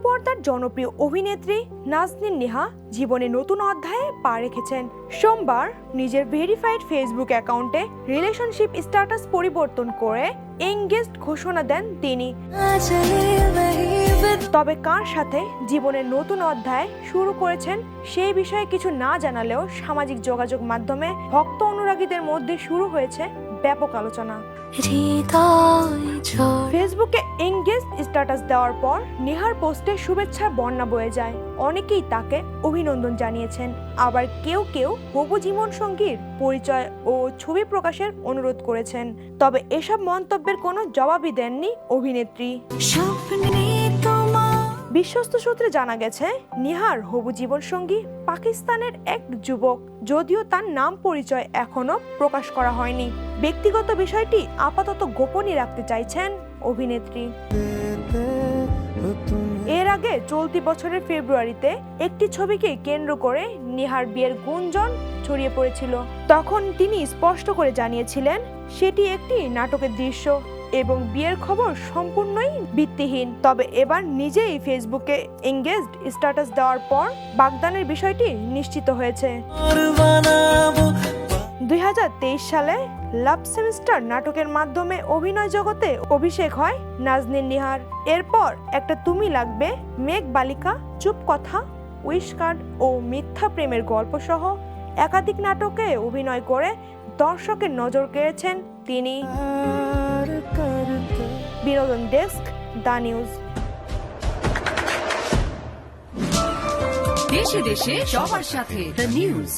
পর্দার জনপ্রিয় অভিনেত্রী নাজনীন নিহা জীবনে নতুন অধ্যায়ে পা রেখেছেন। সোমবার নিজের ভেরিফাইড ফেসবুক অ্যাকাউন্টে রিলেশনশিপ স্ট্যাটাস পরিবর্তন করে এঙ্গেজড ঘোষণা দেন তিনি। তবে কার সাথে জীবনের নতুন অধ্যায় শুরু করেছেন সেই বিষয়ে কিছু না জানালেও সামাজিক যোগাযোগ মাধ্যমে ভক্ত অনুরাগীদের মধ্যে শুরু হয়েছে ব্যাপক আলোচনা। ফেসবুকে এঙ্গেজ স্ট্যাটাস দেওয়ার পর নেহার পোস্টে শুভেচ্ছার বন্যা বয়ে যায়। অনেকেই তাকে অভিনন্দন জানিয়েছেন, আবার কেউ কেউ হবু জীবন সঙ্গীর পরিচয় ও ছবি প্রকাশের অনুরোধ করেছেন। তবে এসব মন্তব্যের কোনো জবাবই দেননি অভিনেত্রী। বিশ্বস্ত সূত্রে জানা গেছে, নিহার হবু জীবনসঙ্গী পাকিস্তানের এক যুবক, যদিও তার নাম পরিচয় এখনো প্রকাশ করা হয়নি। ব্যক্তিগত বিষয়টি আপাতত গোপনই রাখতে চাইছেন অভিনেত্রী। এর আগে চলতি বছরের ফেব্রুয়ারিতে একটি ছবিকে কেন্দ্র করে নিহার বিয়ের গুঞ্জন ছড়িয়ে পড়েছিল। তখন তিনি স্পষ্ট করে জানিয়েছিলেন সেটি একটি নাটকের দৃশ্য এবং বিয়ের খবর সম্পূর্ণই ভিত্তিহীন। তবে এবার নিজেই ফেসবুকে এঙ্গেজড স্ট্যাটাস দেওয়ার পর বাগদানের বিষয়টি নিশ্চিত হয়েছে। 2023 সালে লাভ সেমিস্টার নাটকের মাধ্যমে অভিনয় জগতে অভিষেক হয় নাজনীন নিহার। এরপর একটা তুমি লাগবে, মেঘ বালিকা, চুপ কথা, উইশ কার্ড ও মিথ্যা প্রেমের গল্প সহ একাধিক নাটকে অভিনয় করে দর্শকের নজর কেড়েছেন তিনি। বিনোদন ডেস্ক, দ্য নিউজ। দেশে দেশে সবার সাথে দ্য নিউজ।